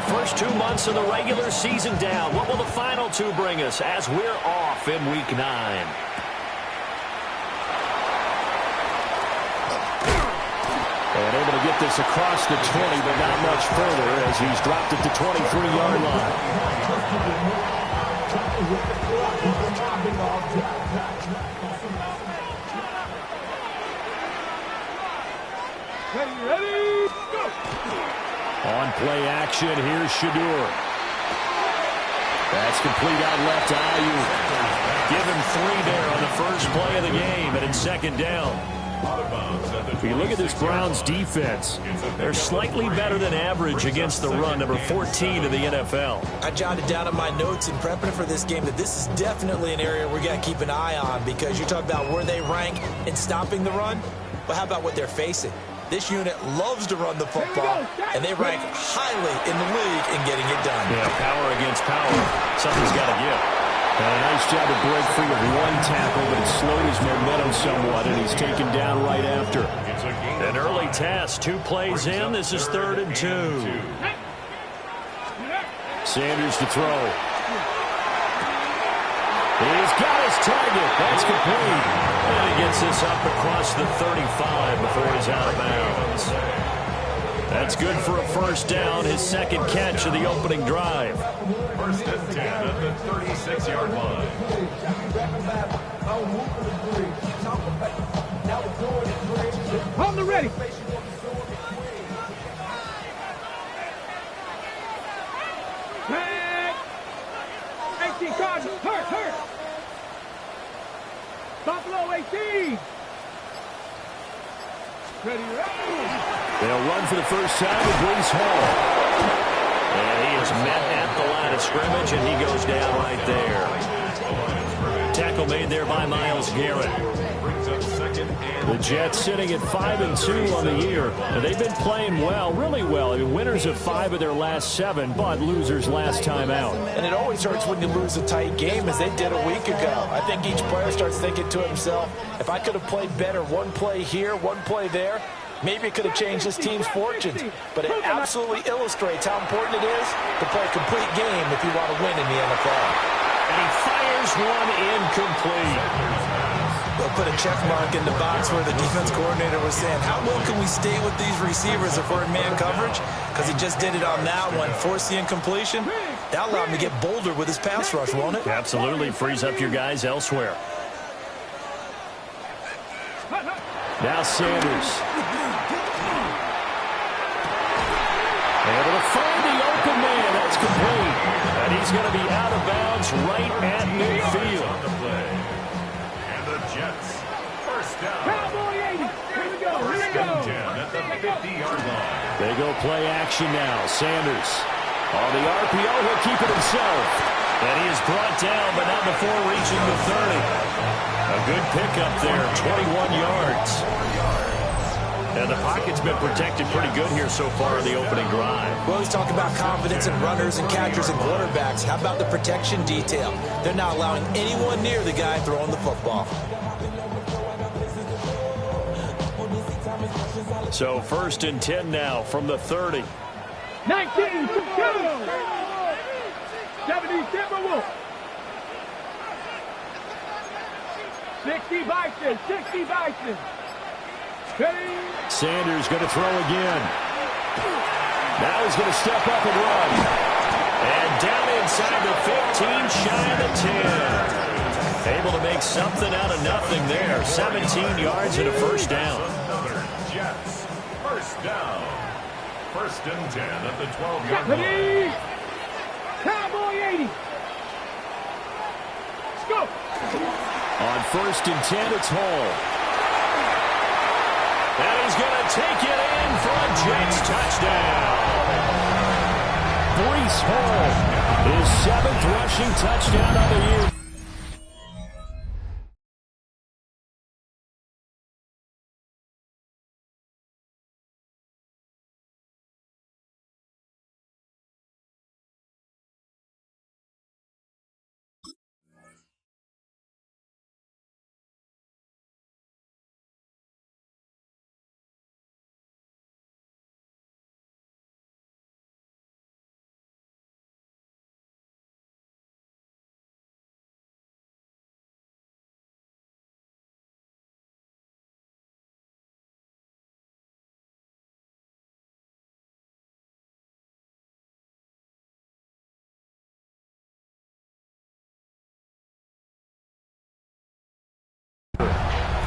first 2 months of the regular season down. What will the final two bring us as we're off in Week 9? And able to get this across the 20, but not much further as he's dropped at the 23-yard line. Ready, go! On play action, here's Shedeur. That's complete out left to Aiyuk. Give him 3 there on the first play of the game, and it's second down. If you look at this Browns defense, they're slightly better than average against the run, number 14 in the NFL. I jotted down in my notes in prepping for this game that this is definitely an area we're going to keep an eye on, because you talk about where they rank in stopping the run. Well, how about what they're facing? This unit loves to run the football, and they rank highly in the league in getting it done. Yeah, power against power. Something's got to give. And a nice job to break free of one tackle, but it slowed his momentum somewhat, and he's taken down right after. An early test, 2 plays in. This is 3rd and 2. Sanders to throw. He's got his target. That's complete. And he gets this up across the 35 before he's out of bounds. That's good for a first down, his second catch of the opening drive. 1st and 10 at the 36-yard line. On the ready. Tag. 18 Cardinals. Hurt. Buffalo 18. Ready. They'll run for the first time with Breece Hall. And he is met at the line of scrimmage, and he goes down right there. Tackle made there by Myles Garrett. The Jets sitting at 5-2 on the year. And they've been playing well, really well. I mean, winners of 5 of their last 7, but losers last time out. And it always hurts when you lose a tight game, as they did a week ago. I think each player starts thinking to himself, if I could have played better one play here, one play there, maybe it could have changed this team's fortunes. But it absolutely illustrates how important it is to play a complete game if you want to win in the NFL. And he fires one incomplete. They'll put a check mark in the box where the defense coordinator was saying, how well can we stay with these receivers if we're in man coverage? Because he just did it on that one, forced the incompletion. That allowed him to get bolder with his pass rush, won't it? Absolutely. Frees up your guys elsewhere. Now Sanders. Able to find the open man. That's complete. And he's going to be out of bounds right at midfield. And the Jets, first down. Cowboy 80. Here we go. At the 50-yard line. They go play action now. Sanders on the RPO. He'll keep it himself. And he is brought down, but not before reaching the 30. A good pickup there, 21 yards. And the pocket's been protected pretty good here so far in the opening drive. We always talk about confidence in runners and catchers and quarterbacks. How about the protection detail? They're not allowing anyone near the guy throwing the football. So 1st and 10 now from the 30. 19 to go. 70 Timberwolves. 60 Bison. Ready. Sanders going to throw again. Now he's going to step up and run. And down inside the 15, shy of the 10. Able to make something out of nothing there. 17 yards and a first down. Jets, first down. 1st and 10 at the 12-yard line. Ready. Cowboy 80. Let's go. On 1st and 10, it's Hall. And he's going to take it in for a Jets touchdown. Breece Hall, his 7th rushing touchdown of the year.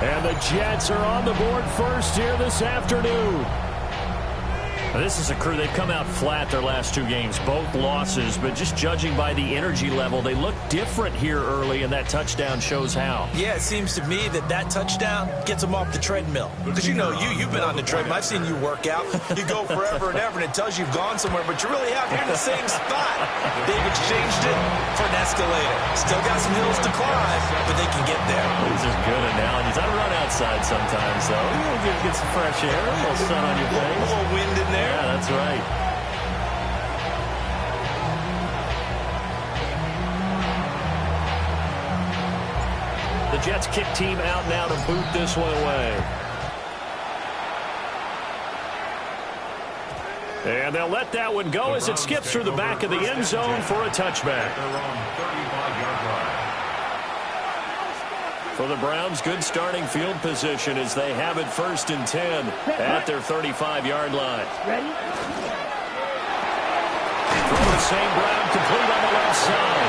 And the Jets are on the board first here this afternoon. This is a crew, they've come out flat their last two games, both losses, but just judging by the energy level, they look different here early, and that touchdown shows how. Yeah, it seems to me that touchdown gets them off the treadmill. Because you know, you've been on the treadmill. I've seen you work out. You go forever and ever, and it tells you you've gone somewhere, but you really have. You're in the same spot. They've exchanged it for an escalator. Still got some hills to climb, but they can get there. These are good analogies. I run outside sometimes, though. You get some fresh air, a little sun on your face. A little wind in there. Yeah, that's right. The Jets kick team out now to boot this one away. And they'll let that one go as it skips through the back of the end zone for a touchback. For the Browns, good starting field position as they have it 1st and 10 at their 35-yard line. Ready? Throw to St. Brown, complete on the left side.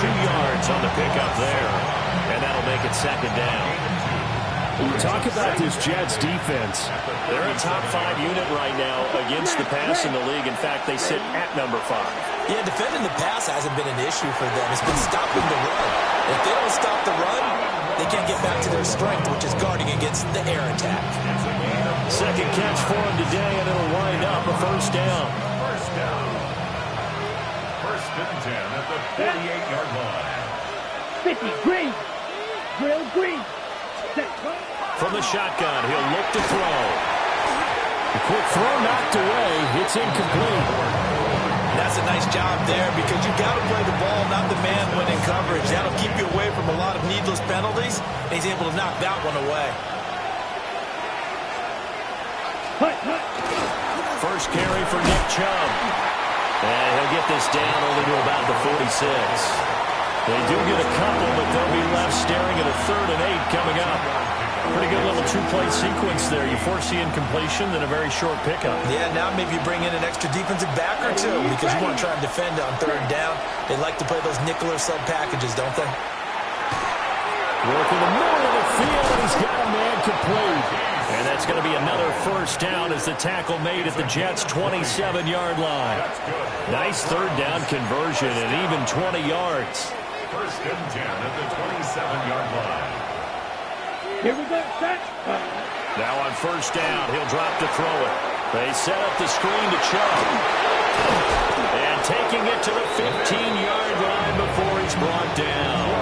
2 yards on the pickup there, and that'll make it 2nd down. Talk about this Jets defense. They're a top 5 unit right now against the pass in the league. In fact, they sit at number 5. Yeah, defending the pass hasn't been an issue for them. It's been stopping the run. If they don't stop the run, they can't get back to their strength, which is guarding against the air attack. 2nd catch for him today, and it'll wind up a 1st down. 1st and 10 at the 48-yard line. 50, green. Drill, green. From the shotgun, he'll look to throw. The quick throw knocked away. It's incomplete. That's a nice job there because you've got to play the ball, not the man when in coverage. That'll keep you away from a lot of needless penalties, and he's able to knock that one away. First carry for Nick Chubb. And he'll get this down only to about the 46. They do get a couple, but they'll be left staring at a 3rd and 8 coming up. Pretty good little 2-play sequence there. You foresee incompletion, then a very short pickup. Yeah, now maybe you bring in an extra defensive back or two because you want to try and defend on 3rd down. They like to play those nickel or sub packages, don't they? Working the middle of the field, and he's got a man complete. And that's going to be another 1st down as the tackle made at the Jets' 27-yard line. Nice 3rd down conversion and even 20 yards. 1st and 10 at the 27-yard line. Here we go, set. Now on 1st down, he'll drop to throw it. They set up the screen to Chubb. And taking it to the 15-yard line before he's brought down.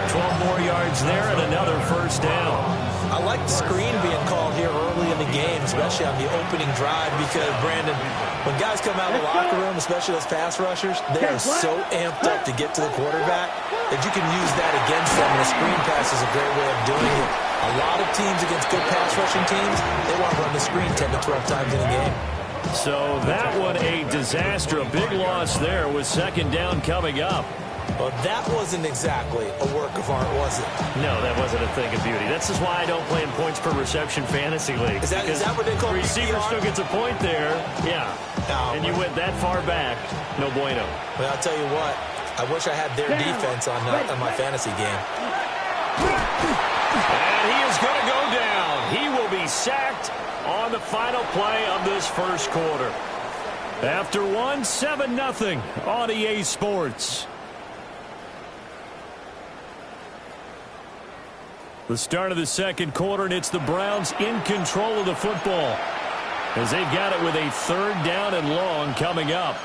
12 more yards there and another 1st down. I like the screen being called here early in the game, especially on the opening drive, because, Brandon, when guys come out of the locker room, especially those pass rushers, they are so amped up to get to the quarterback that you can use that against them, and a screen pass is a great way of doing it. A lot of teams against good pass rushing teams, they want to run the screen 10 to 12 times in a game. So that one a disaster. A big loss there with 2nd down coming up. Well, that wasn't exactly a work of art, was it? No, that wasn't a thing of beauty. This is why I don't play in points per reception fantasy league. Is that what they call the receiver still gets a point there. Yeah. No, and you went that far back. No bueno. Well, I'll tell you what. I wish I had their defense on my fantasy game. And he is going to go down. He will be sacked on the final play of this 1st quarter. After 7-0 on EA Sports. The start of the 2nd quarter, and it's the Browns in control of the football as they've got it with a 3rd down and long coming up.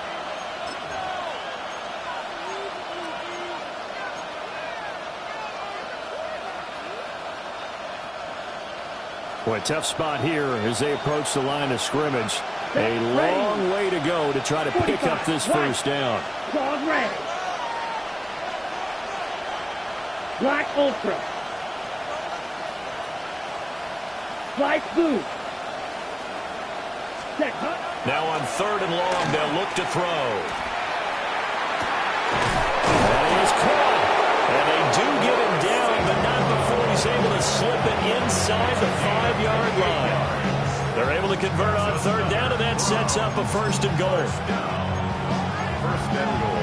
Boy, tough spot here as they approach the line of scrimmage. A long way to go to try to pick up this 1st down. Claws red. Black Ultra. Black blue. Set. Now on 3rd and long, they'll look to throw. And he is caught. And they do get him down, but not before he's able to slip it inside the 5-yard line. They're able to convert on 3rd down, and that sets up a 1st and goal. 1st and goal.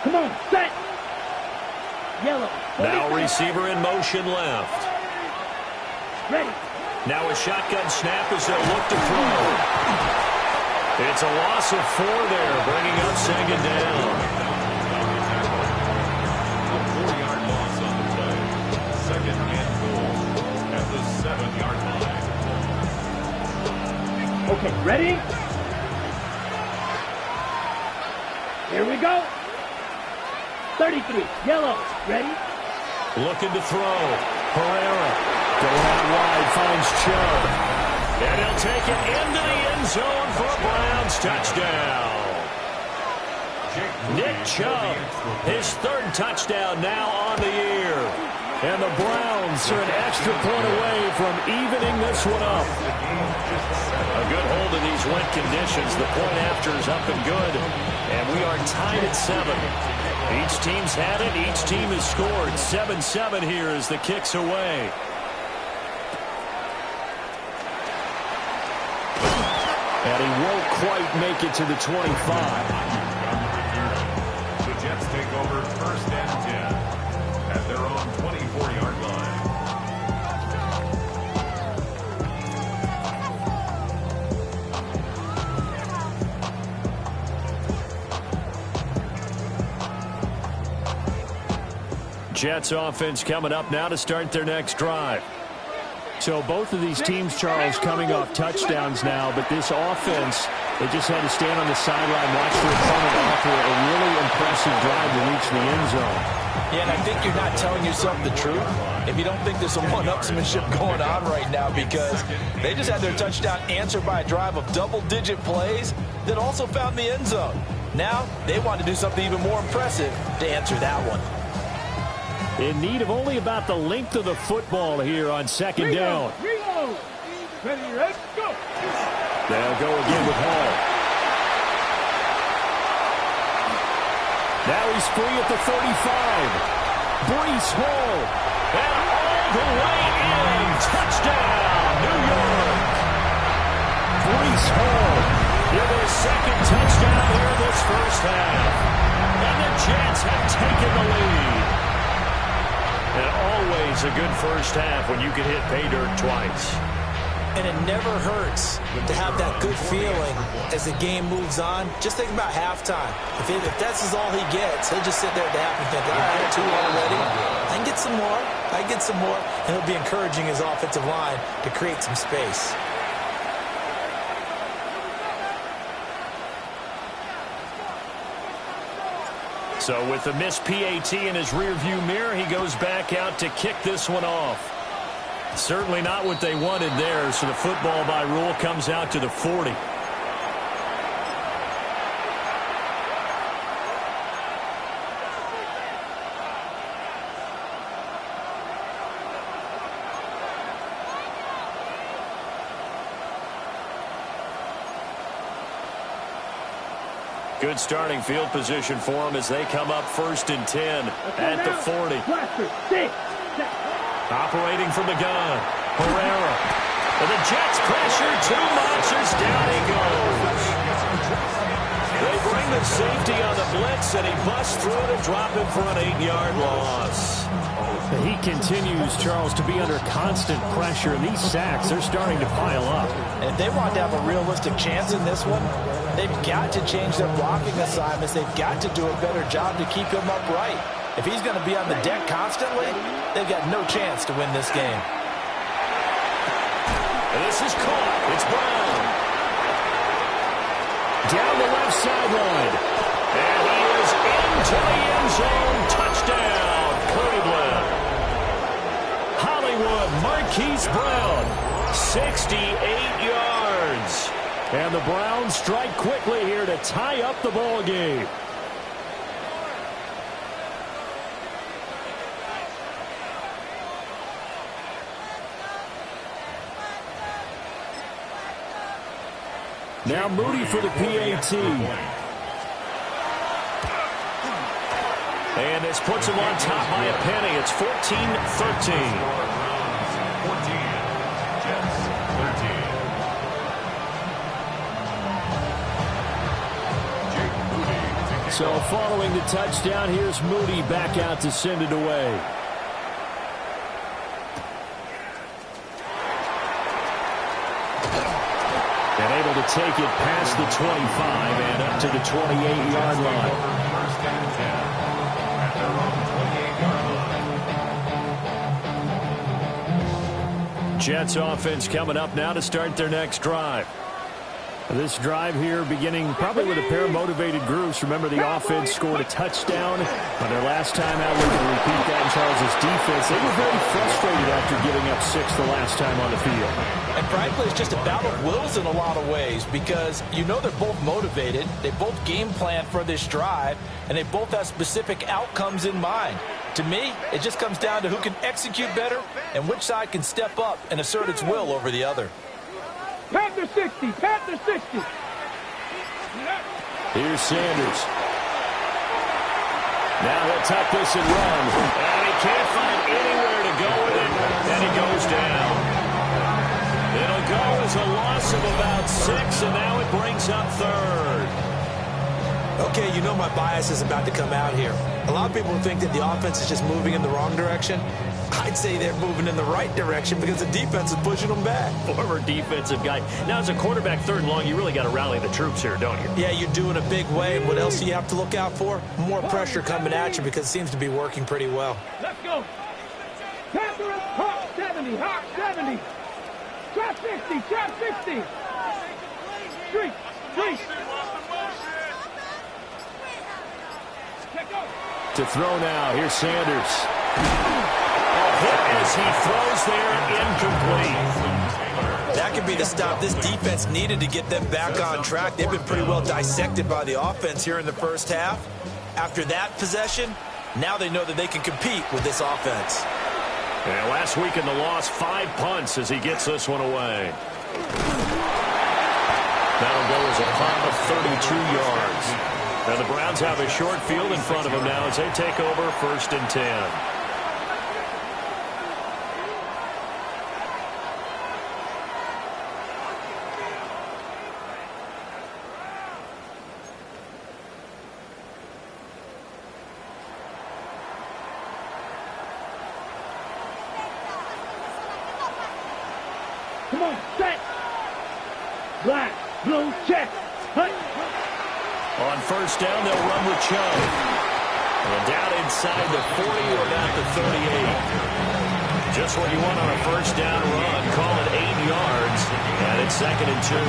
Come on, set. Yellow. Now receiver in motion left. Ready. Now a shotgun snap as they'll look to throw. It's a loss of 4 there, bringing up second down. A 4-yard loss on the play. Second and goal at the 7-yard line. Okay, ready? Here we go. 33, yellow. Ready? Looking to throw. Herrera going out wide, finds Chubb. And he'll take it into the end zone for a Browns touchdown. Nick Chubb, his 3rd touchdown now on the year. And the Browns are an extra point away from evening this one up. A good hold of these wet conditions. The point after is up and good. And we are tied at 7. Each team's had it. Each team has scored. 7-7 here as the kick's away. And he won't quite make it to the 25. The Jets take over 1st and 10 at their own 24-yard line. Jets offense coming up now to start their next drive. So both of these teams, Charles, coming off touchdowns now, but this offense, they just had to stand on the sideline, watch their opponent offer a really impressive drive to reach the end zone. Yeah, and I think you're not telling yourself the truth if you don't think there's some one-upsmanship going on right now, because they just had their touchdown answered by a drive of double-digit plays that also found the end zone. Now they want to do something even more impressive to answer that one. In need of only about the length of the football here on second down. Reload. Ready, let's go. They'll go again with Hall. Now he's free at the 35. Breece Hall. And all the way in. Touchdown, New York. Breece Hall with his 2nd touchdown here this first half. And the Jets have taken the lead. And always a good first half when you can hit pay dirt twice. And it never hurts to have that good feeling as the game moves on. Just think about halftime. If that's all he gets, he'll just sit there at the half and think, all right, 2 already. I can get some more. I can get some more. And he'll be encouraging his offensive line to create some space. So with the missed PAT in his rearview mirror, he goes back out to kick this one off. Certainly not what they wanted there, so the football by rule comes out to the 40. Good starting field position for them as they come up 1st and 10 at the 40. Operating from the gun, Herrera. And the Jets pressure too much as down he goes. They bring the safety on the blitz, and he busts through to drop him for an 8-yard loss. He continues, Charles, to be under constant pressure. These sacks are starting to pile up. And if they want to have a realistic chance in this one, they've got to change their blocking assignments. They've got to do a better job to keep him upright. If he's going to be on the deck constantly, they've got no chance to win this game. And this is caught. It's Brown. Down the left sideline. And he is into the end zone. Touchdown, Cleveland. Hollywood Marquise Brown, 68 yards. And the Browns strike quickly here to tie up the ball game. Now Moody for the PAT. And this puts him on top by a penny. It's 14-13. 14, Jets 13. So following the touchdown, here's Moody back out to send it away. And able to take it past the 25 and up to the 28-yard line. First and 10 at their own 28-yard line. Jets offense coming up now to start their next drive. This drive here beginning probably with a pair of motivated groups. Remember, the offense scored a touchdown on their last time out. We're going to repeat that in Charles' defense. They were very frustrated after giving up 6 the last time on the field. And frankly, it's just a battle of wills in a lot of ways because you know they're both motivated. They both game plan for this drive, and they both have specific outcomes in mind. To me, it just comes down to who can execute better and which side can step up and assert its will over the other. Panther 60, Panther 60. Here's Sanders. Now he'll tuck this and run. And he can't find anywhere to go with it. And he goes down. It'll go as a loss of about 6, and now it brings up third. Okay, you know my bias is about to come out here. A lot of people think that the offense is just moving in the wrong direction. I'd say they're moving in the right direction because the defense is pushing them back. Former defensive guy. Now, as a quarterback, 3rd and long, you really got to rally the troops here, don't you? Yeah, you do in a big way. And what else do you have to look out for? More pressure coming at you because it seems to be working pretty well. Let's go. Panther is hot 70, hot 70. Trap 60, trap 60. Street, street. To throw now. Here's Sanders. Hit as he throws there, incomplete. That could be the stop this defense needed to get them back on track. They've been pretty well dissected by the offense here in the first half. After that possession, now they know that they can compete with this offense. And last week in the loss, 5 punts as he gets this one away. That'll go as a punt of 32 yards. Now the Browns have a short field in front of them now as they take over 1st and 10. Come on, set. Black, blue, check. Hut. On 1st down, they'll run with Chubb. And down inside the 40 or about the 38. Just what you want on a 1st down run. Call it 8 yards. And it's 2nd and 2.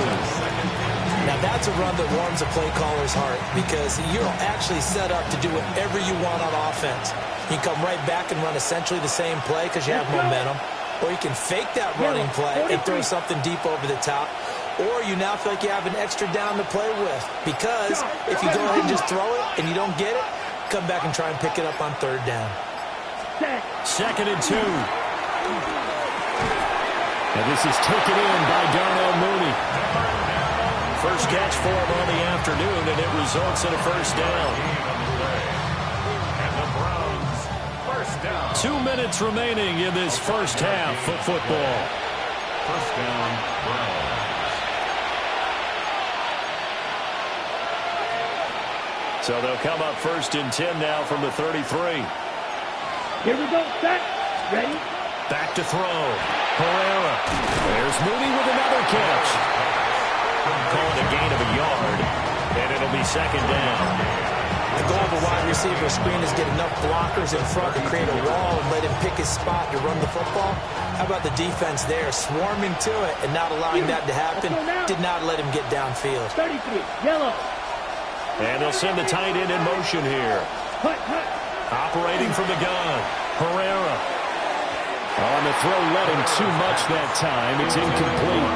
Now that's a run that warms a play caller's heart because you're actually set up to do whatever you want on offense. You can come right back and run essentially the same play because you have momentum. Or you can fake that running play and throw something deep over the top. Or you now feel like you have an extra down to play with. Because if you go ahead and just throw it and you don't get it, come back and try and pick it up on 3rd down. 2nd and 2. And this is taken in by Darnell Mooney. First catch for him on the afternoon, and it results in a 1st down. And the Browns, 1st down. 2 minutes remaining in this first half of football. 1st down, Browns. So they'll come up 1st and 10 now from the 33. Here we go, set. Ready? Back to throw. Herrera. There's Mooney with another catch. Call it a gain of a yard, and it'll be 2nd down. The goal of a wide receiver screen is get enough blockers in front to create a wall and let him pick his spot to run the football. How about the defense there, swarming to it and not allowing that to happen? Did not let him get downfield. 33, yellow. And they'll send the tight end in motion here. Hut, hut. Operating from the gun, Herrera. On the throw, letting too much that time. It's incomplete.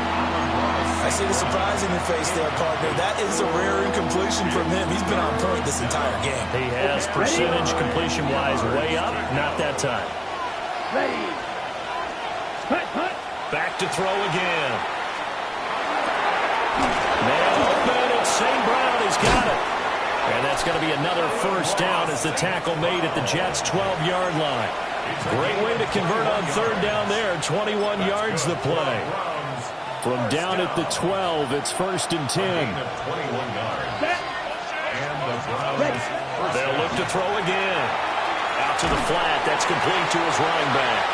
I see the surprise in your face there, partner. That is a rare incompletion from him. He's been on point this entire game. He has percentage completion-wise way up. Not that time. Ready. Hut, hut. Back to throw again. Man open, and St. Brown has got it. And that's going to be another 1st down as the tackle made at the Jets' 12-yard line. Great way to convert on 3rd down there. 21 yards the play. From down at the 12, it's 1st and 10. 21 yards. And the Ready. They'll look to throw again. Out to the flat. That's complete to his running back.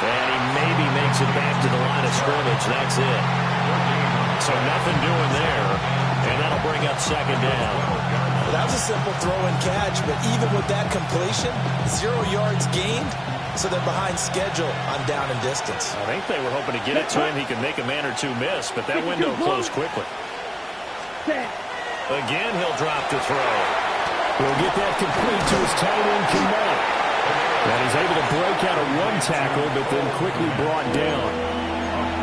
And he maybe makes it back to the line of scrimmage. That's it. So nothing doing there. And that'll bring up second down. That was a simple throw and catch, but even with that completion, 0 yards gained, so they're behind schedule on down and distance. I think they were hoping to get it to him. He could make a man or two miss, but that window closed quickly. Again, he'll drop to throw. He'll get that complete to his tight end, Kmet. And he's able to break out of one tackle, but then quickly brought down.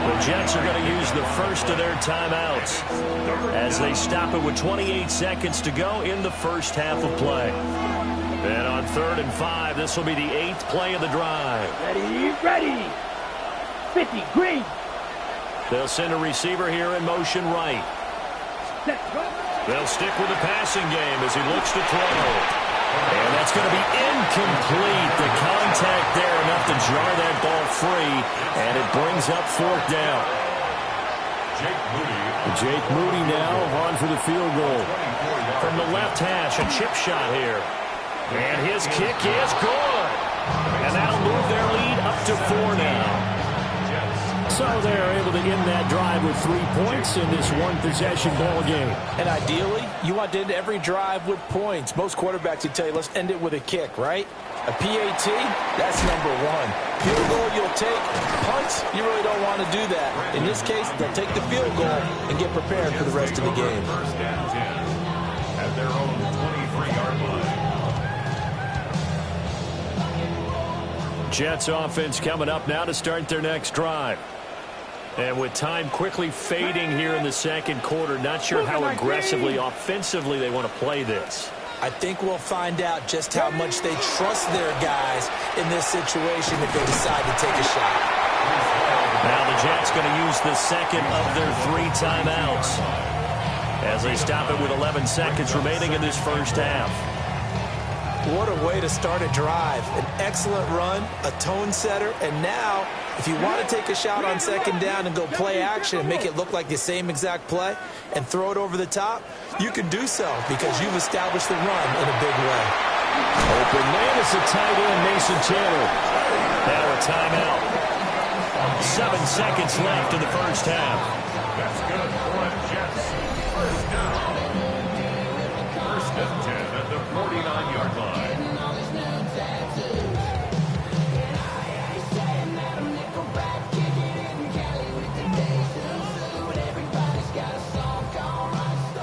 The Jets are going to use the first of their timeouts as they stop it with 28 seconds to go in the first half of play. And on 3rd and 5, this will be the 8th play of the drive. Ready. 50, green. They'll send a receiver here in motion right. Set, go. They'll stick with the passing game as he looks to throw. And that's going to be incomplete. The contact there enough to jar that ball free. And it brings up 4th down. Jake Moody now on for the field goal. From the left hash, a chip shot here. And his kick is good. And that'll move their lead up to 4 now. So they're able to end that drive with 3 points in this one-possession ball game. And ideally, you want to end every drive with points. Most quarterbacks would tell you, let's end it with a kick, right? A PAT, that's number 1. Field goal you'll take. Punts, you really don't want to do that. In this case, they'll take the field goal and get prepared for the rest of the game. First and 10 at their own 23-yard line. Jets offense coming up now to start their next drive. And with time quickly fading here in the second quarter, not sure how aggressively, offensively they want to play this. I think we'll find out just how much they trust their guys in this situation if they decide to take a shot. Now the Jets going to use the second of their 3 timeouts as they stop it with 11 seconds remaining in this first half. What a way to start a drive. An excellent run, a tone setter, and now if you want to take a shot on second down and go play action and make it look like the same exact play and throw it over the top, you can do so because you've established the run in a big way. Open man is the tight end, Mason Taylor. Now a timeout. 7 seconds left in the first half. That's good for the Jets. First down. 1st and 10 at the 49-yard line.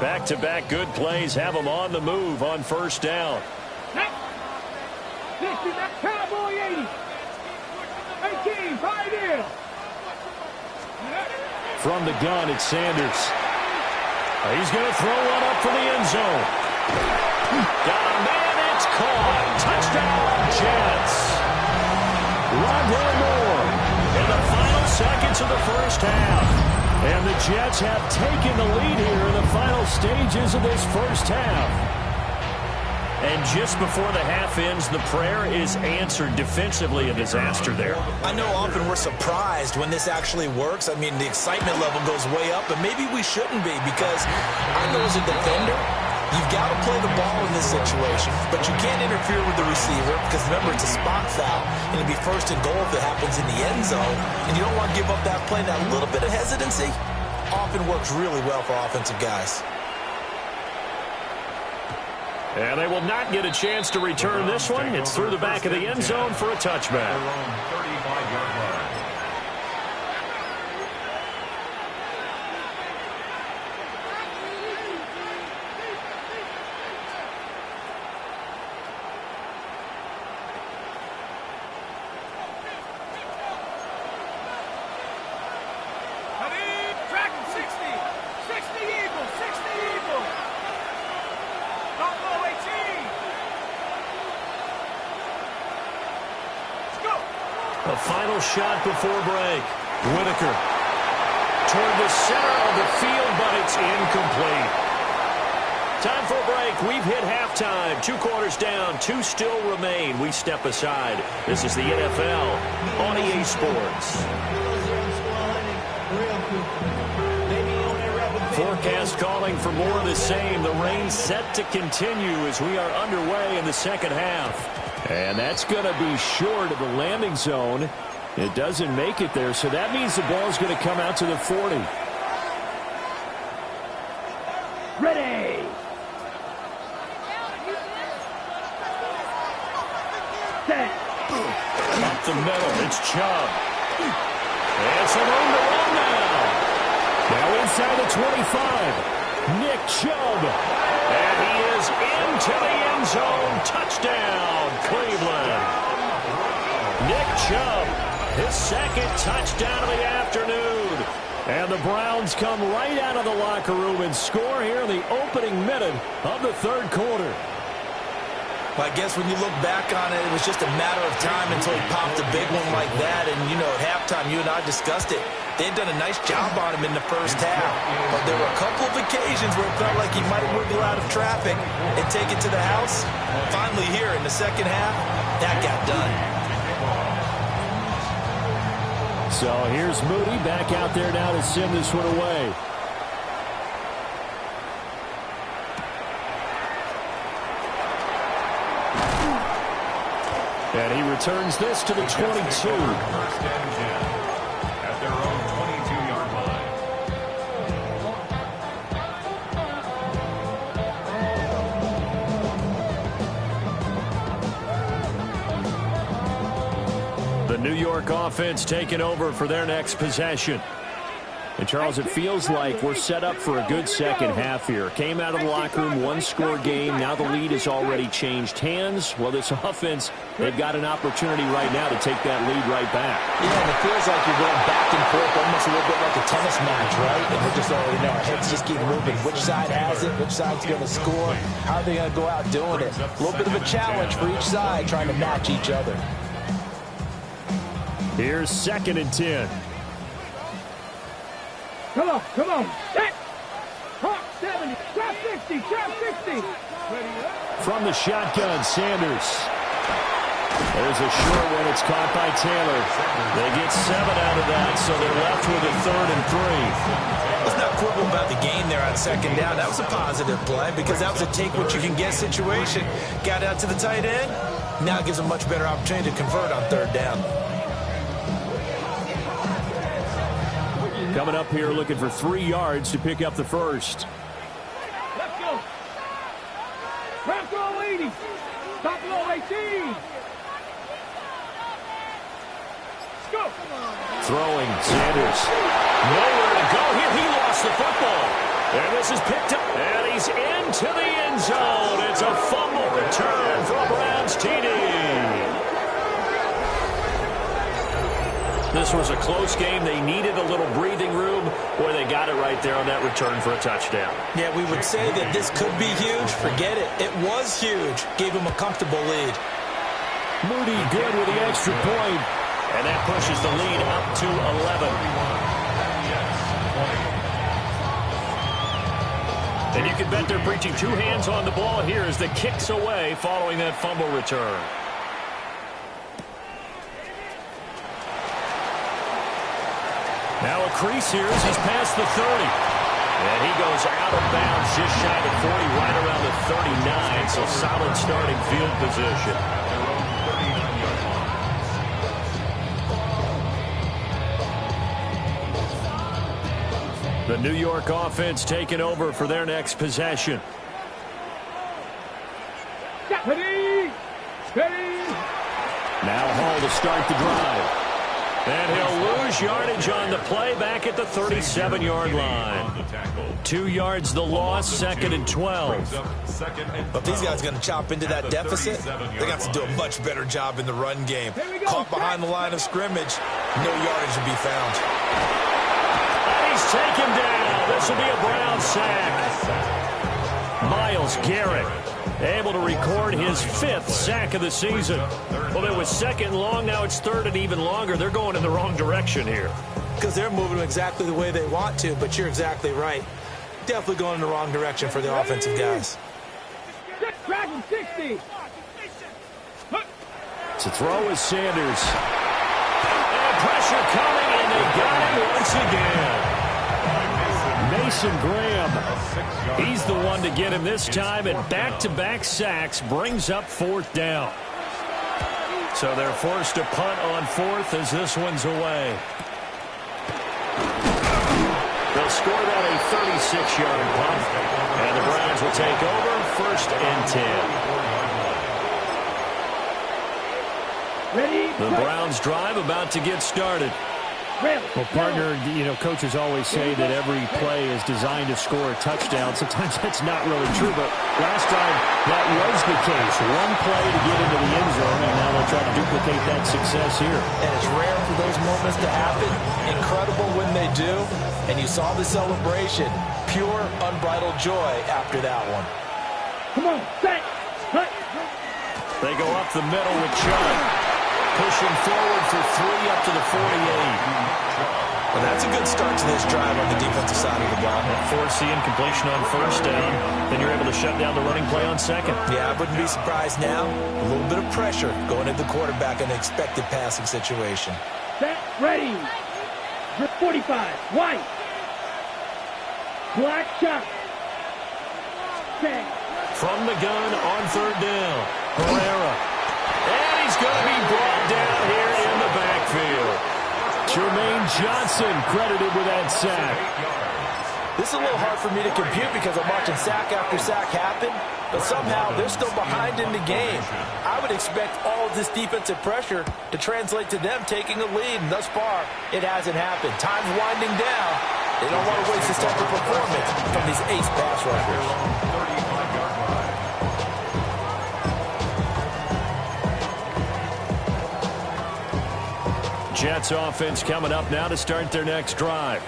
Back-to-back good plays have them on the move on first down. This is that Cowboy 80. 18, pioneer. From the gun, it's Sanders. He's going to throw one up for the end zone. Got a man, it's caught. Touchdown, Jets. Rondale Moore in the final seconds of the first half. And the Jets have taken the lead here in the final stages of this first half. And just before the half ends, the prayer is answered. Defensively, a disaster there. I know often we're surprised when this actually works. I mean, the excitement level goes way up, but maybe we shouldn't be because I know as a defender, you've got to play the ball in this situation, but you can't interfere with the receiver because, remember, it's a spot foul, and it'd be 1st and goal if it happens in the end zone, and you don't want to give up that play. That little bit of hesitancy often works really well for offensive guys. And they will not get a chance to return this one. It's through the back of the end zone for a touchback. 35-yard line. A final shot before break. Whitaker toward the center of the field, but it's incomplete. Time for a break. We've hit halftime. 2 quarters down. 2 still remain. We step aside. This is the NFL on EA Sports. forecast calling for more of the same. The rain set to continue as we are underway in the second half. And that's going to be short of the landing zone. It doesn't make it there, so that means the ball's going to come out to the 40. Ready. Set. Up the middle, it's Chubb. It's a room to run now. Now inside the 25, Nick Chubb. And he is into the end zone. Touchdown, Cleveland. Nick Chubb, his second touchdown of the afternoon. And the Browns come right out of the locker room and score here in the opening minute of the third quarter. Well, I guess when you look back on it, it was just a matter of time until he popped a big one like that. And, you know, at halftime, you and I discussed it. They'd done a nice job on him in the first half. But there were a couple of occasions where it felt like he might wiggle out of traffic and take it to the house. Finally here in the second half, that got done. So here's Moody back out there now to send this one away. And he returns this to the 22. First and 10 at their own 22-yard line. The New York offense taking over for their next possession. And, Charles, it feels like we're set up for a good second half here. Came out of the locker room, one-score game. Now the lead has already changed hands. Well, this offense, they've got an opportunity right now to take that lead right back. Yeah, and it feels like you're going back and forth, almost a little bit like a tennis match, right? And we're just already know our heads just keep moving. Which side has it? Which side's going to score? How are they going to go out doing it? A little bit of a challenge for each side, trying to match each other. Here's 2nd and 10. Come on, come on. Set. Hawk 70. Trap 60. Trap 60. From the shotgun, Sanders. There's a short one. It's caught by Taylor. They get 7 out of that, so they're left with a 3rd and 3. Let's not quibble about the gain there on 2nd down. That was a positive play because that was a take-what-you-can-get situation. Got out to the tight end. Now gives a much better opportunity to convert on 3rd down. Coming up here looking for 3 yards to pick up the first. Let's go. Trap roll 80. Top roll 18. Let's go. Throwing, Sanders. Nowhere to go here. He lost the football. And this is picked up. And he's into the end zone. It's a fumble return for a Browns TD. This was a close game. They needed a little breathing room. Boy, they got it right there on that return for a touchdown. Yeah, we would say that this could be huge. Forget it. It was huge. Gave him a comfortable lead. Moody good with the extra point. And that pushes the lead up to 11. And you can bet they're preaching 2 hands on the ball here as the kicks away following that fumble return. Now a crease here as he's past the 30. And he goes out of bounds just shy of 40, right around the 39. So solid starting field position. The New York offense taking over for their next possession. Ready. Ready. Now Hall to start the drive. And he'll lose yardage on the play back at the 37-yard line. 2 yards the loss, 2nd and 12. But these guys are going to chop into that deficit. They got to do a much better job in the run game. Caught behind the line of scrimmage. No yardage to be found. And he's taken down. This will be a Brown sack. Myles Garrett able to record his 5th sack of the season. Well, it was 2nd long. Now it's 3rd and even longer. They're going in the wrong direction here. Because they're moving exactly the way they want to, but you're exactly right. Definitely going in the wrong direction for the offensive guys. Dragon 60. To throw is Sanders. And pressure coming, and they got him once again. Mason Graham. He's the one to get him this time, and back-to-back sacks brings up 4th down. So they're forced to punt on 4th as this one's away. They'll score that a 36-yard punt, and the Browns will take over 1st and 10. Ready, The Browns drive about to get started. Well, partner, coaches always say that every play is designed to score a touchdown. Sometimes that's not really true, but last time that was the case. One play to get into the end zone, and now they'll try to duplicate that success here. And it's rare for those moments to happen. Incredible when they do. And you saw the celebration. Pure, unbridled joy after that one. Come on, set, cut. They go up the middle with Chubb. Pushing forward for 3 up to the 48. Well, that's a good start to this drive on the defensive side of the ball. Force the incompletion on 1st down. Then you're able to shut down the running play on 2nd. Yeah, I wouldn't be surprised now. A little bit of pressure going at the quarterback in an expected passing situation. Set, ready. 45, white. Black shot. Set. From the gun on 3rd down. Herrera. And he's going to be brought down here in the backfield. Jermaine Johnson credited with that sack. This is a little hard for me to compute because I'm watching sack after sack happen, but somehow they're still behind in the game. I would expect all of this defensive pressure to translate to them taking a lead, and thus far, it hasn't happened. Time's winding down. They don't want to waste this type of performance from these ace pass rushers. Jets offense coming up now to start their next drive.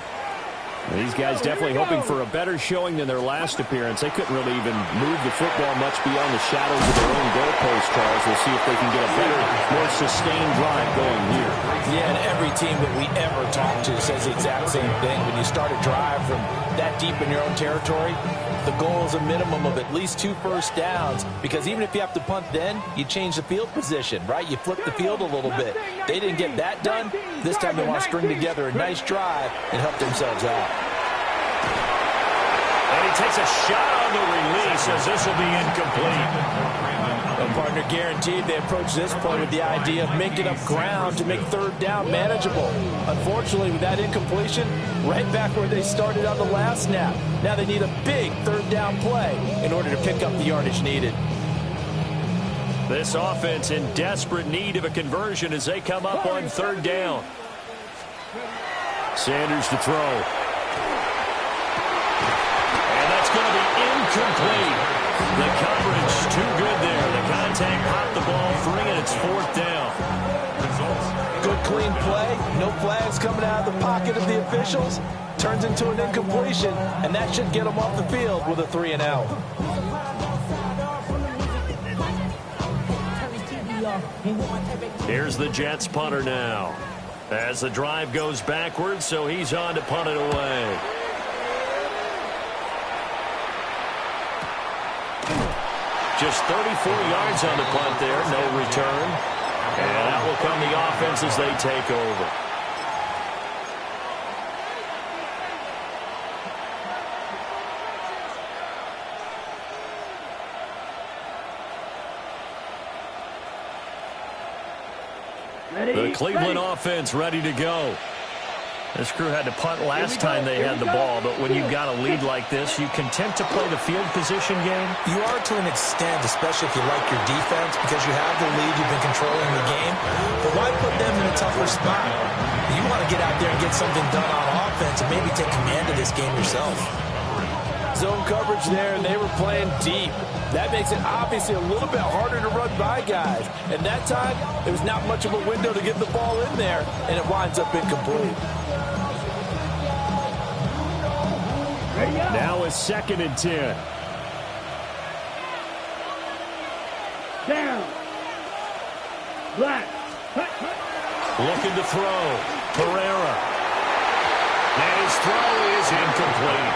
These guys definitely hoping for a better showing than their last appearance. They couldn't really even move the football much beyond the shadows of their own goalpost, Charles. We'll see if they can get a better, more sustained drive going here. Yeah, and every team that we ever talk to says the exact same thing. When you start a drive from that deep in your own territory, the goal is a minimum of at least 2 first downs, because even if you have to punt then, you change the field position, right? You flip the field a little bit. They didn't get that done. This time they want to string together a nice drive and help themselves out. And he takes a shot on the release as this will be incomplete. A partner guaranteed they approach this play with the idea of making up ground to make 3rd down manageable. Unfortunately, with that incompletion, right back where they started on the last snap. Now they need a big 3rd down play in order to pick up the yardage needed. This offense in desperate need of a conversion as they come up on 3rd down. Sanders to throw. And that's going to be incomplete. The coverage too good there. The contact popped the ball free, and it's 4th down. Good clean play. No flags coming out of the pocket of the officials. Turns into an incompletion, and that should get them off the field with a 3 and out. Here's the Jets punter now. As the drive goes backwards, so he's on to punt it away. Just 34 yards on the punt there, no return. And that will come the offense as they take over. The Cleveland offense ready to go. This crew had to punt last time they had the ball, but when you've got a lead like this, you content to play the field position game? You are to an extent, especially if you like your defense, because you have the lead, you've been controlling the game. But why put them in a tougher spot? You want to get out there and get something done on offense and maybe take command of this game yourself. Zone coverage there, and they were playing deep. That makes it obviously a little bit harder to run by guys. And that time, there was not much of a window to get the ball in there, and it winds up incomplete. Now it's 2nd and 10. Down. Black. Looking to throw. Herrera. And his throw is incomplete.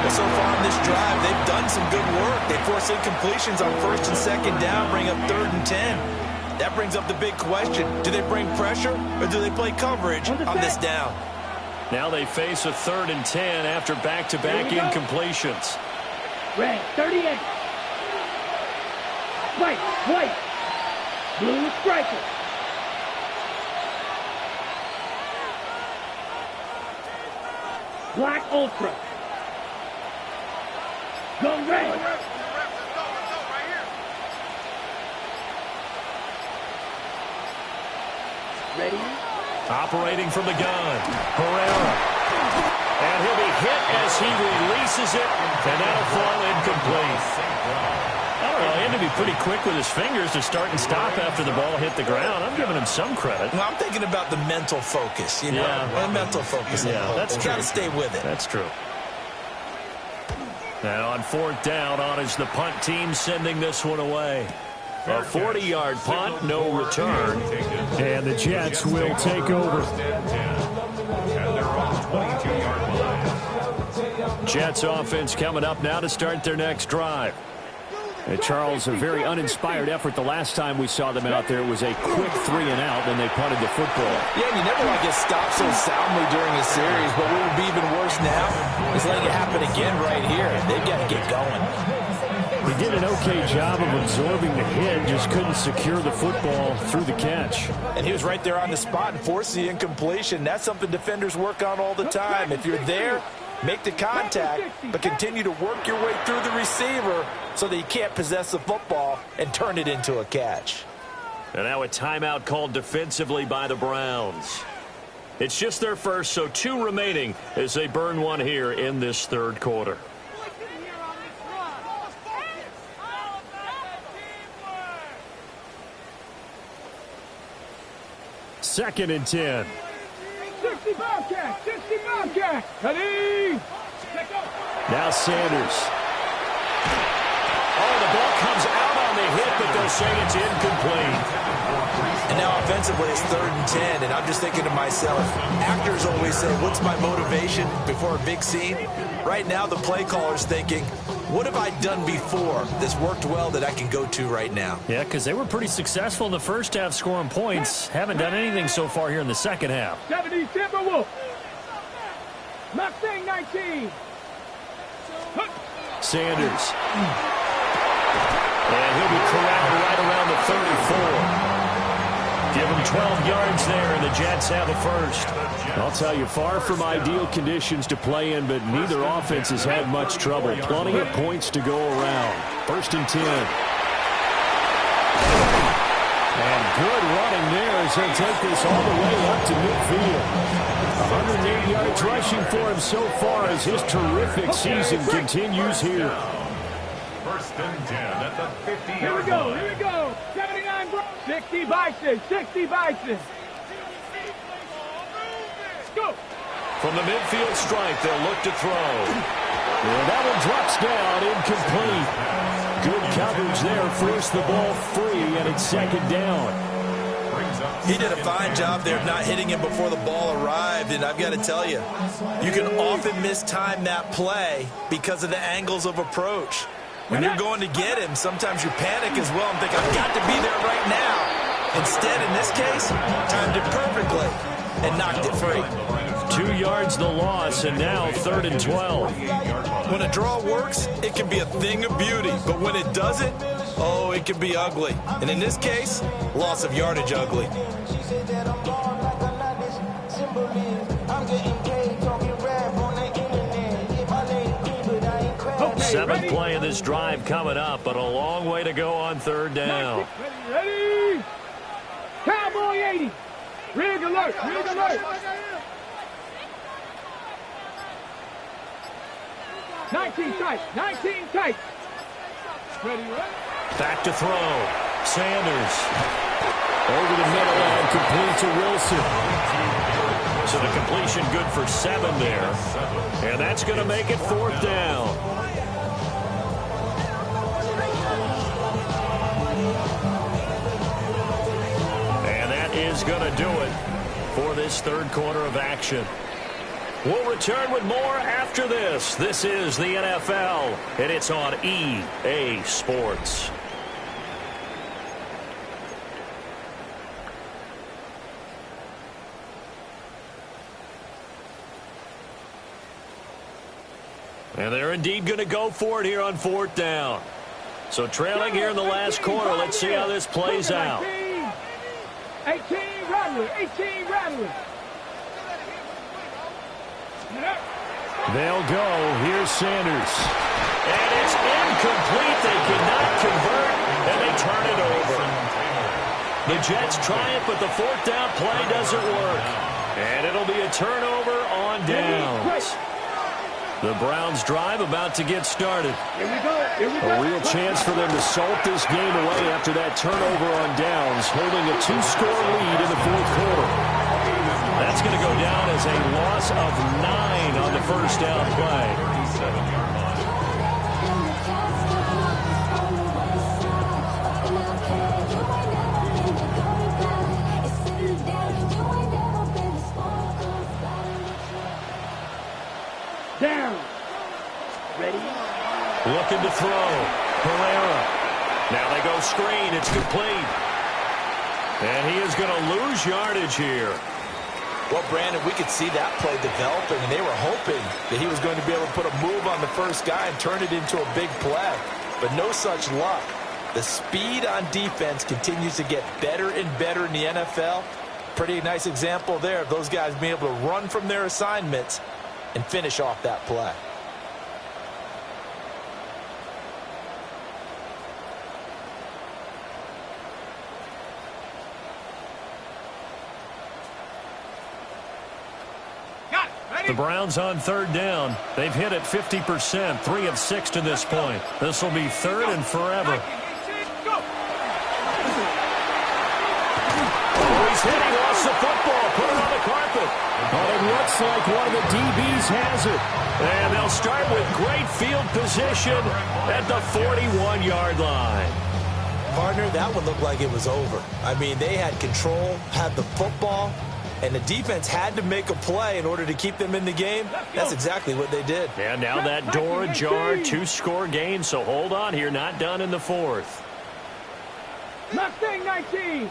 Well, so far on this drive, they've done some good work. They force incompletions on 1st and 2nd down, bring up 3rd and 10. That brings up the big question. Do they bring pressure or do they play coverage on this down? Now they face a 3rd and 10 after back-to-back incompletions. Red, 38. White. Blue striker. Black ultra. Go red. Ready? Operating from the gun, Herrera. And he'll be hit as he releases it, and that'll fall incomplete. I don't know, he had to be pretty quick with his fingers to start and stop after the ball hit the ground. I'm giving him some credit. Well, I'm thinking about the mental focus, you know. Yeah. The mental focus. Yeah, that's true. Got to stay with it. That's true. Now on 4th down, on is the punt team sending this one away. A 40-yard punt, no return. And the Jets will take over. And they're on 22-yard line. Jets offense coming up now to start their next drive. Charles, a very uninspired effort. The last time we saw them out there was a quick 3-and-out, then they punted the football. Yeah, and you never want to get stopped so soundly during a series, but what would be even worse now is letting it happen again right here. They've got to get going. He did an okay job of absorbing the hit, just couldn't secure the football through the catch. And he was right there on the spot and forced the incompletion. That's something defenders work on all the time. If you're there, make the contact, but continue to work your way through the receiver so that you can't possess the football and turn it into a catch. And now a timeout called defensively by the Browns. It's just their first, so 2 remaining as they burn one here in this 3rd quarter. Second and 10. 60 Bobcat. Ready? Now Sanders. Oh, the ball comes out on the hit, but they'll say it's incomplete. And now offensively it's 3rd and 10, and I'm just thinking to myself, actors always say, what's my motivation before a big scene? Right now the play caller's thinking, what have I done before that's worked well that I can go to right now? Yeah, because they were pretty successful in the first half scoring points. Haven't done anything so far here in the second half. 70 Timberwolf. Mustang 19. Sanders. And he'll be corralled right around the 34. Give him 12 yards there, and the Jets have a first. I'll tell you, far from ideal conditions to play in, but neither offense has had much trouble. Plenty of points to go around. 1st and 10. And good running there as he'll take this all the way up to midfield. 108 yards rushing for him so far as his terrific season continues here. 1st and 10 at the 50-yard Here we line. go. 79 Bison. 60 Bison. Go. From the midfield stripe, they'll look to throw. And that one drops down, incomplete. Good coverage there, forced the ball free, and it's 2nd down. He did a fine job there of not hitting him before the ball arrived, and I've got to tell you, you can often mistime that play because of the angles of approach. When you're going to get him, sometimes you panic as well and think, I've got to be there right now. Instead, in this case, timed it perfectly and knocked it free. 2 yards the loss, and now 3rd and 12. When a draw works, it can be a thing of beauty, but when it doesn't, oh, it can be ugly. And in this case, loss of yardage ugly. Seventh play of this drive coming up, but a long way to go on 3rd down. Ready? Cowboy 80. Rig alert. 19 tight. Ready? Back to throw. Sanders. Over the middle and complete to Wilson. So the completion good for 7 there. And that's going to make it 4th down. And that is going to do it for this 3rd quarter of action. We'll return with more after this. This is the NFL, and it's on EA Sports. And they're indeed going to go for it here on 4th down. So trailing here in the last quarter. Let's see how this plays out. 18, Rattler. 18, Rattler. They'll go. Here's Sanders. And it's incomplete. They cannot convert, and they turn it over. The Jets try it, but the 4th down play doesn't work. And it'll be a turnover on downs. The Browns drive about to get started. Here we go. Here we go. A real chance for them to salt this game away after that turnover on downs, holding a 2-score lead in the 4th quarter. That's going to go down as a loss of 9 on the first down play. Down. Ready? Looking to throw. Pereira. Now they go screen. It's complete. And he is going to lose yardage here. Well, Brandon, we could see that play developing, and they were hoping that he was going to be able to put a move on the first guy and turn it into a big play. But no such luck. The speed on defense continues to get better and better in the NFL. Pretty nice example there of those guys being able to run from their assignments and finish off that play. The Browns on 3rd down. They've hit it 50%, 3 of 6 to this point. This will be 3rd and forever. Oh, he's hit. He lost the football. Put it on the carpet. Oh, it looks like one of the DBs has it. And they'll start with great field position at the 41-yard line. Partner, that one looked like it was over. I mean, they had control, had the football, and the defense had to make a play in order to keep them in the game. That's exactly what they did. And now that door ajar, 2-score game, so hold on here, not done in the 4th. Mustang 19.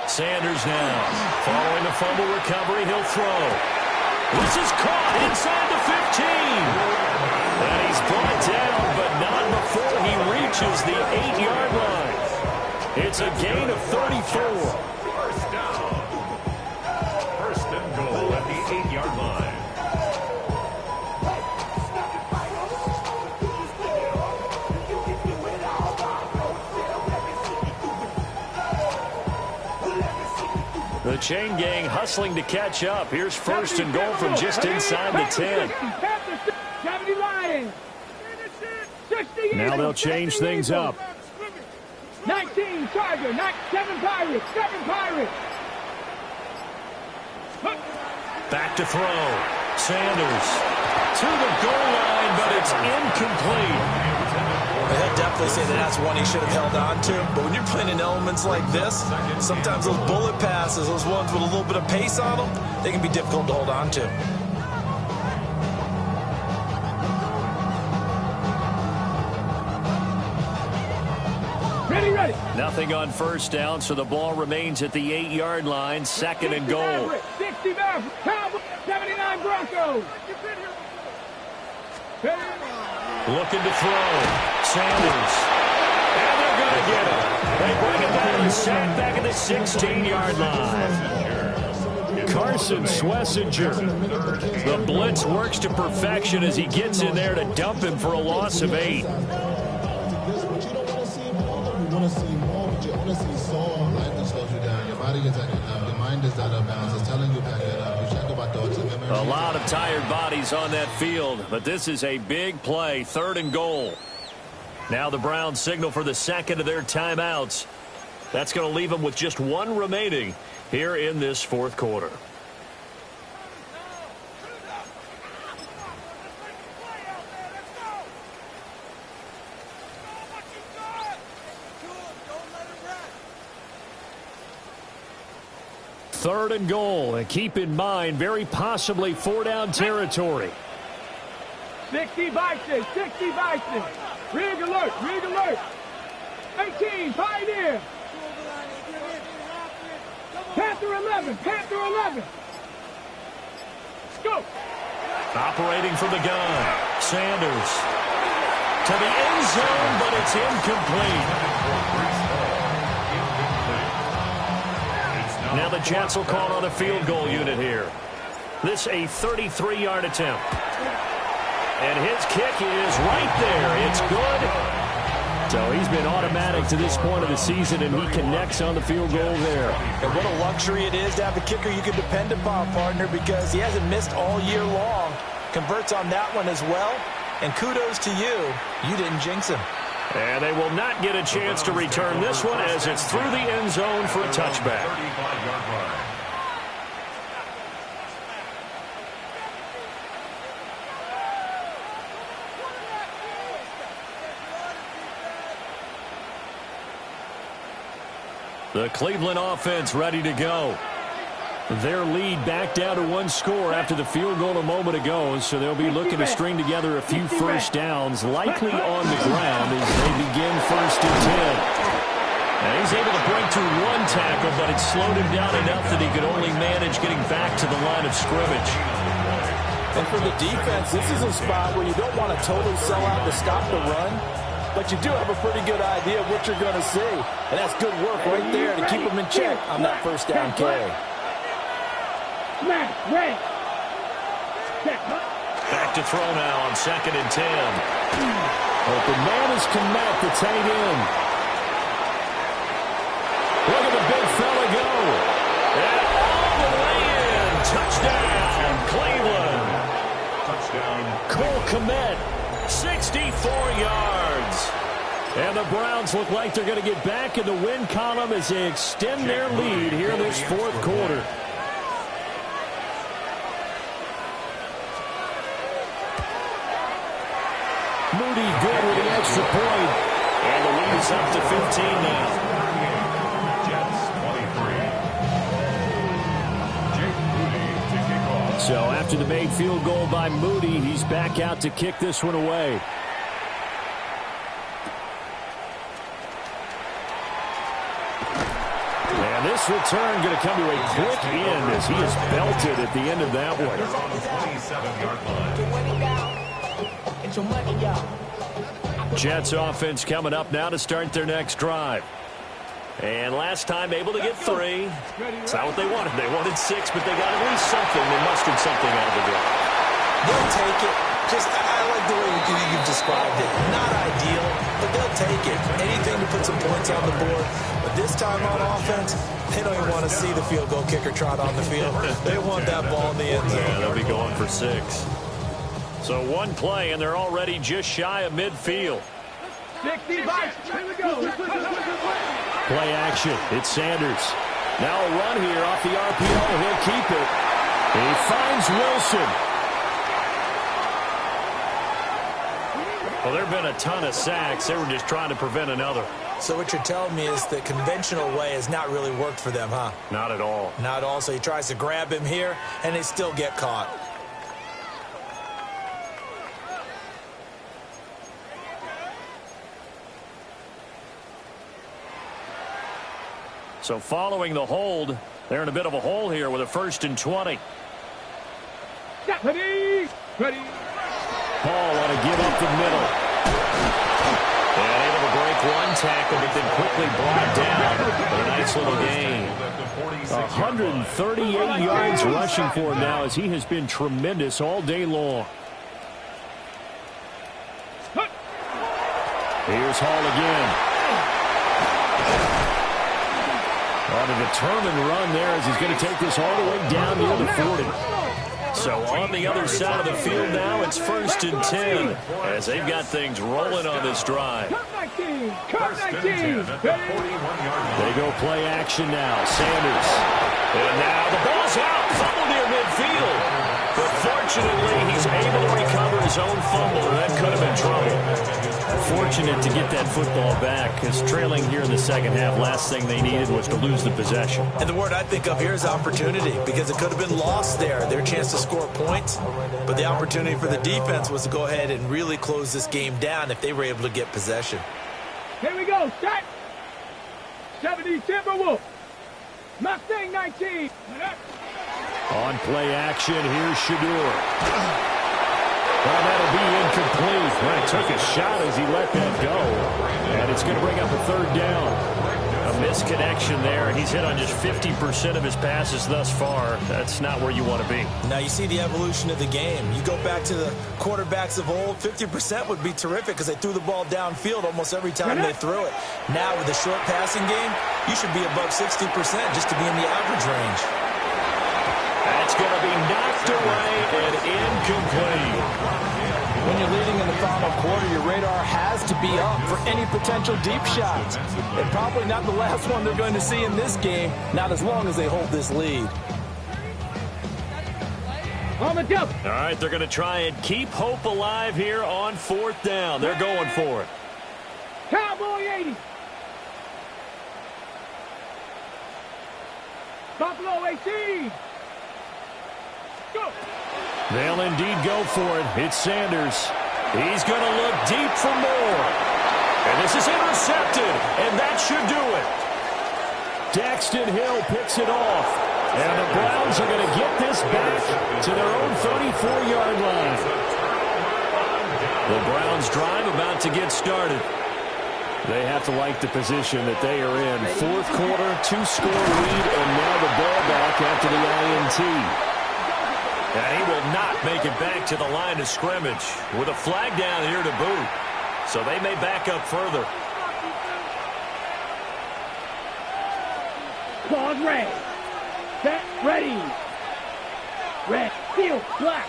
Sanders now, following the fumble recovery, he'll throw. This is caught inside the 15. And he's brought down, but not before he reaches the 8-yard line. It's a gain of 34. First down. First and goal at the 8-yard line. The chain gang hustling to catch up. Here's 1st and goal from just inside the 10. Now they'll change things up. 19 Charger, 7 Pirates, 7 Pirates. Back to throw. Sanders to the goal line, but it's incomplete. He'll definitely say that that's one he should have held on to. But when you're playing in elements like this, sometimes those bullet passes, those ones with a little bit of pace on them, they can be difficult to hold on to. Ready. Nothing on 1st down, so the ball remains at the 8-yard line. 2nd and goal. 60 Mavericks, Cowboys, 79 Broncos. Looking to throw. Sanders. And they're going to get it. They bring it down and sack back at the 16-yard line. Carson Schlesinger. The blitz works to perfection as he gets in there to dump him for a loss of 8. A lot of tired bodies on that field, but this is a big play, 3rd and goal. Now the Browns signal for the 2nd of their timeouts. That's going to leave them with just 1 remaining here in this 4th quarter. Third and goal, and keep in mind, very possibly 4-down territory. 60 Bison, 60 Bison. Rig alert, 18, Pioneer. Panther 11, Panther 11. Go. Operating from the gun, Sanders to the end zone, but it's incomplete. Now the Jets will call on a field goal unit here. This a 33-yard attempt. And his kick is right there. It's good. So he's been automatic to this point of the season, and he connects on the field goal there. And what a luxury it is to have a kicker you can depend upon, partner, because he hasn't missed all year long. Converts on that one as well. And kudos to you. You didn't jinx him. And they will not get a chance to return this one as it's through the end zone for a touchback. 35-yard line. The Cleveland offense ready to go. Their lead back down to one score after the field goal a moment ago, so they'll be looking to string together a few first downs, likely on the ground as they begin 1st and 10. And he's able to break through one tackle, but it slowed him down enough that he could only manage getting back to the line of scrimmage. And for the defense, this is a spot where you don't want to totally sell out to stop the run, but you do have a pretty good idea of what you're going to see. And that's good work right there to keep them in check on that first down carry. Back to throw now on 2nd and 10. Open man is Kmet, the tight end. Look at the big fella go. And all the way in. Touchdown, Cleveland. Touchdown. Cole Kmet, 64 yards. And the Browns look like they're going to get back in the win column as they extend their lead here in this 4th quarter. Moody good with the extra point. And the lead is up to 15 now. Jets 23. Jake Moody to kick off. So after the made field goal by Moody, he's back out to kick this one away. And this return going to come to a quick end as he is belted at the end of that one. On the 27-yard line. Jets offense coming up now to start their next drive. And last time able to get 3. It's not what they wanted. They wanted 6, but they got at least something. They mustered something out of the drive. They'll take it. I like the way you've described it. Not ideal, but they'll take it. Anything to put some points on the board. But this time on offense, they don't even want to see the field goal kicker trot on the field. They want that ball in the end zone. Yeah, they'll be going for 6. So one play, and they're already just shy of midfield. 60 by. Here we go. Play action. It's Sanders. Now a run here off the RPO. He'll keep it. He finds Wilson. Well, there have been a ton of sacks. They were just trying to prevent another. So what you're telling me is the conventional way has not really worked for them, huh? Not at all. Not at all. So he tries to grab him here, and they still get caught. So following the hold, they're in a bit of a hole here with a 1st and 20. Ready. Paul on a give up the middle. And able to break one tackle, but then quickly brought down. But a nice little gain. 138 yards rushing for him now as he has been tremendous all day long. Here's Hall again. On a determined run there as he's going to take this all the way down near the 40. So on the other side of the field now, it's 1st and 10 as they've got things rolling on this drive. Cut 19. They go play action now. Sanders. And now the ball's out. Fumble near midfield. But fortunately, he's able to recover his own fumble. That could have been trouble. Fortunate to get that football back because trailing here in the second half, last thing they needed was to lose the possession. And the word I think of here is opportunity because it could have been lost there. Their chance to score points. But the opportunity for the defense was to go ahead and really close this game down if they were able to get possession. Here we go. Set. 70 Timberwolves. Mustang 19. On play action, here's Shedeur. Well, that'll be incomplete. Well, he took a shot as he let that go. And it's going to bring up a third down. A misconnection there. He's hit on just 50% of his passes thus far. That's not where you want to be. Now you see the evolution of the game. You go back to the quarterbacks of old, 50% would be terrific because they threw the ball downfield almost every time they threw it. Now with the short passing game, you should be above 60% just to be in the average range. That's going to be knocked away and incomplete. When you're leading in the final quarter, your radar has to be up for any potential deep shots. And probably not the last one they're going to see in this game, not as long as they hold this lead. On the jump. All right, they're going to try and keep hope alive here on 4th down. They're going for it. Cowboy 80. Buffalo 18. Go. They'll indeed go for it. It's Sanders. He's going to look deep for more. And this is intercepted, and that should do it. Daxton Hill picks it off. And the Browns are going to get this back to their own 34-yard line. The Browns drive about to get started. They have to like the position that they are in. 4th quarter, 2-score lead, and now the ball back after the INT. And he will not make it back to the line of scrimmage with a flag down here to boot. So they may back up further. Claws red. Set. Ready. Red. Field. Black.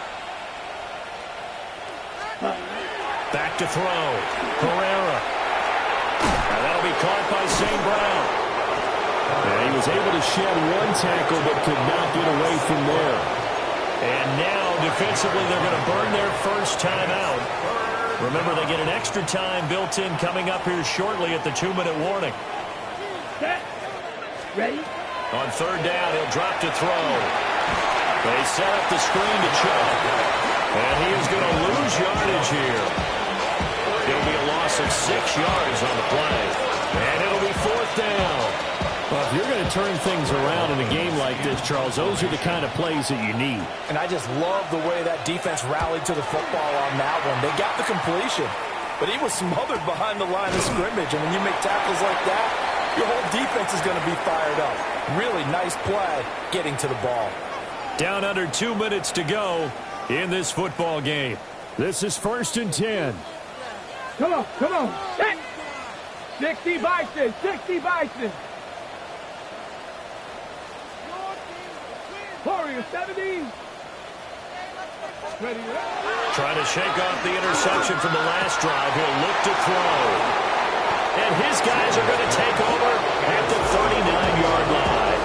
Back to throw. Herrera. And that'll be caught by St. Brown. And he was able to shed one tackle but could not get away from there. And now, defensively, they're going to burn their first time out. Remember, they get an extra time built in coming up here shortly at the 2-minute warning. Set. Ready. On 3rd down, he'll drop to throw. They set up the screen to Chubb. And he is going to lose yardage here. It'll be a loss of 6 yards on the play. And it'll be 4th down. Well, if you're going to turn things around in a game like this, Charles, those are the kind of plays that you need. And I just love the way that defense rallied to the football on that one. They got the completion, but he was smothered behind the line of scrimmage. And when you make tackles like that, your whole defense is going to be fired up. Really nice play getting to the ball. Down under 2 minutes to go in this football game. This is 1st and 10. Come on. Come on. Set. 60 Bison. 60 Bison. Warrior 70. Ready. Trying to shake off the interception from the last drive. He'll look to throw. And his guys are going to take over at the 39-yard line.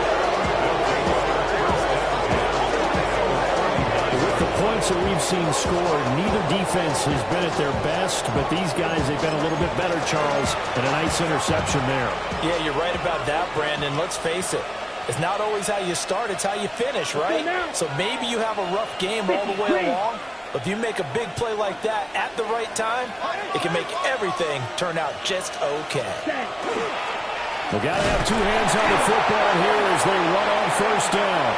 With the points that we've seen scored, neither defense has been at their best, but these guys, they've been a little bit better, Charles, and a nice interception there. Yeah, you're right about that, Brandon. Let's face it. It's not always how you start, it's how you finish, right? So maybe you have a rough game all the way along, but if you make a big play like that at the right time, it can make everything turn out just okay. They got to have 2 hands on the football here as they run on 1st down.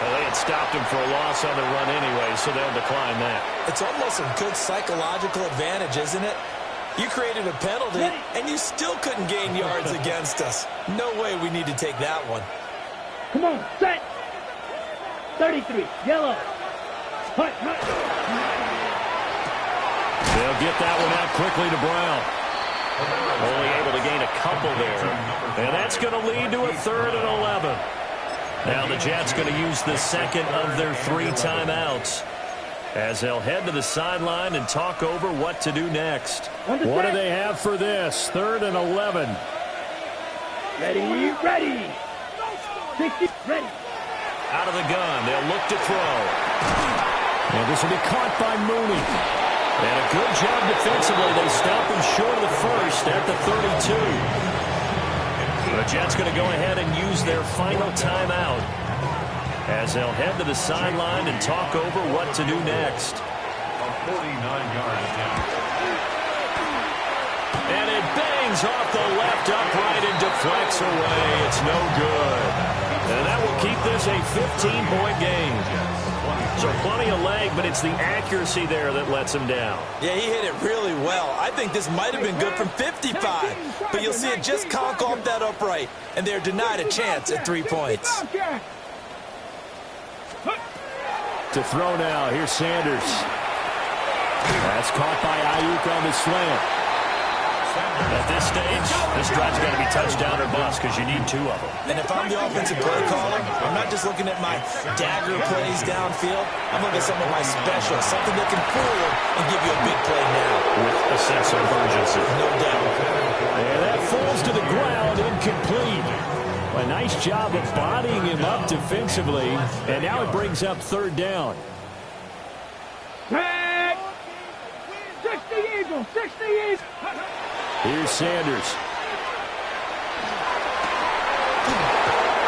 Well, they had stopped him for a loss on the run anyway, so they'll decline that. It's almost a good psychological advantage, isn't it? You created a penalty, and you still couldn't gain yards against us. No way we need to take that one. Come on, set. 33, yellow. Hut, hut. They'll get that one out quickly to Brown. Only able to gain a couple there. And that's going to lead to a 3rd and 11. Now the Jets going to use the second of their 3 timeouts, as they'll head to the sideline and talk over what to do next. What do they have for this? 3rd and 11. Ready, ready. 60, ready. Out of the gun, they'll look to throw. And this will be caught by Mooney. And a good job defensively. They stop him short of the first at the 32. The Jets going to go ahead and use their final timeout, as they'll head to the sideline and talk over what to do next. A 49-yard attempt. And it bangs off the left upright and deflects away. It's no good. And that will keep this a 15-point game. So plenty of leg, but it's the accuracy there that lets him down. Yeah, he hit it really well. I think this might have been good from 55. But you'll see it just conk off that upright, and they're denied a chance at 3 points. To throw now. Here's Sanders. That's caught by Ayuk on the slant. At this stage, this drive's got to be touchdown or bust because you need 2 of them. And if I'm the offensive play caller, I'm not just looking at my dagger plays downfield. I'm looking at some of my specials, something that can fool and give you a big play now. With a sense of urgency. No doubt. And that falls to the ground, incomplete. A nice job of bodying him up defensively, and now it brings up 3rd down. 60 Eagles, 60 Eagles. Here's Sanders.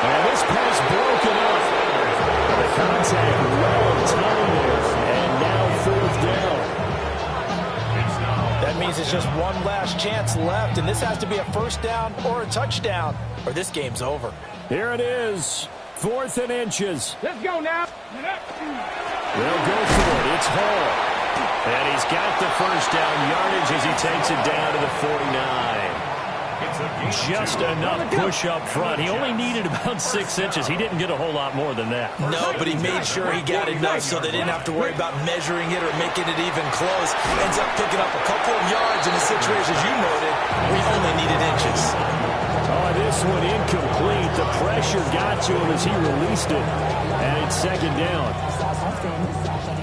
And this pass broken up. The contact well timed there, and now 4th down. That means it's just one last chance left, and this has to be a 1st down or a touchdown, or this game's over. Here it is, 4th and inches. Let's go now. They'll go for it. It's Hall. And he's got the 1st down yardage as he takes it down to the 49. Just enough push up front. He only needed about 6 inches. He didn't get a whole lot more than that. No, but he made sure he got enough so they didn't have to worry about measuring it or making it even close. Ends up picking up a couple of yards in a situation, as you noted, where he only needed inches. Oh, this one incomplete. The pressure got to him as he released it. And it's 2nd down.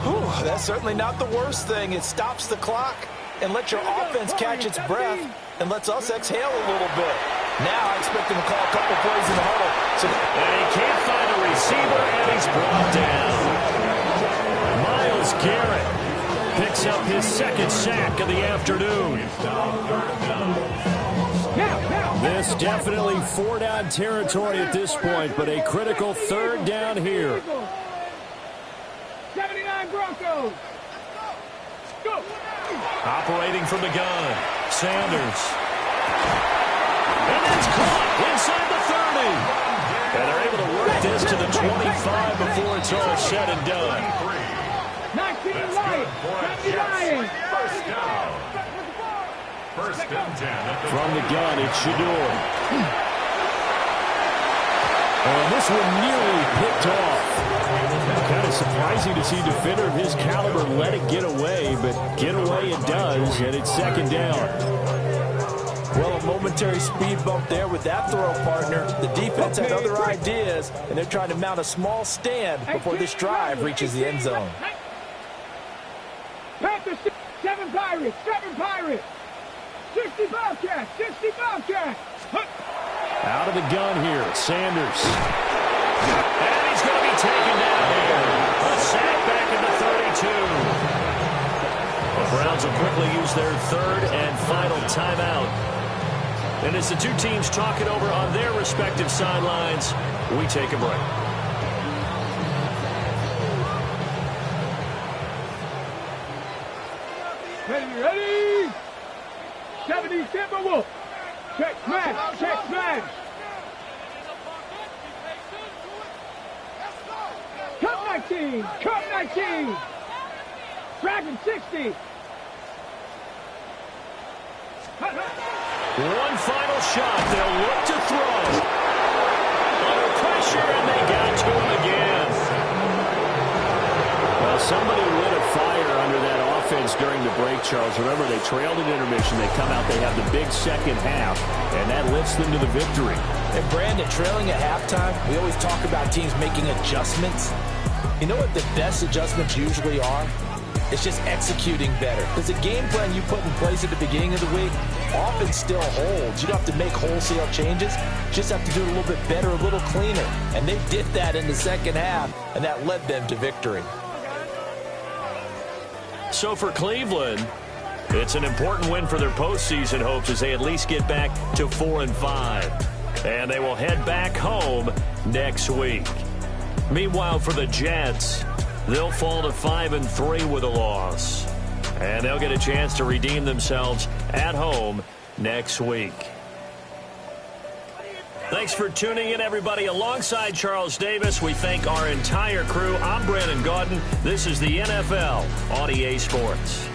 Whew, that's certainly not the worst thing. It stops the clock and lets your offense catch its breath and lets us exhale a little bit. Now I expect him to call a couple plays in the huddle. And he can't find a receiver, and he's brought down. Myles Garrett picks up his 2nd sack of the afternoon. This definitely 4-down territory at this point, but a critical 3rd down here. 79 Broncos. Go. Operating from the gun, Sanders. And that's caught inside the 30. And they're able to work this to the 25 before it's all said and done. 19 Lions. 70 Lions. 1st down. 1st and 10. From the gun, it's Shador. And this one nearly picked off. Kind of surprising to see a defender of his caliber let it get away, but get away it does, and it's 2nd down. Well, a momentary speed bump there with that throw, partner. The defense had other ideas, and they're trying to mount a small stand before this drive reaches the end zone. Panthers, 7 Pirates, 7 Pirates. 60 Bobcats, 60 Bobcats. Out of the gun here, Sanders. And he's going to be taken down here. A sack back at the 32. The Browns will quickly use their 3rd and final timeout. And as the 2 teams talk it over on their respective sidelines, we take a break. Ready? 70 Timberwolves. Check smash, check smash. Cup 19, Cup 19. Dragon 60. One final shot. They'll look to throw. Under pressure, and they got to him again. Well, somebody lit a fire under that offense during the break, Charles. Remember, they trailed at intermission. They come out, they have the big 2nd half, and that lifts them to the victory. And Brandon, trailing at halftime, we always talk about teams making adjustments. You know what the best adjustments usually are? It's just executing better. Because the game plan you put in place at the beginning of the week often still holds. You don't have to make wholesale changes. You just have to do it a little bit better, a little cleaner. And they did that in the 2nd half, and that led them to victory. So for Cleveland, it's an important win for their postseason hopes as they at least get back to 4-5. And they will head back home next week. Meanwhile, for the Jets, they'll fall to 5-3 with a loss. And they'll get a chance to redeem themselves at home next week. Thanks for tuning in, everybody. Alongside Charles Davis, we thank our entire crew. I'm Brandon Gaudin. This is the NFL on EA Sports.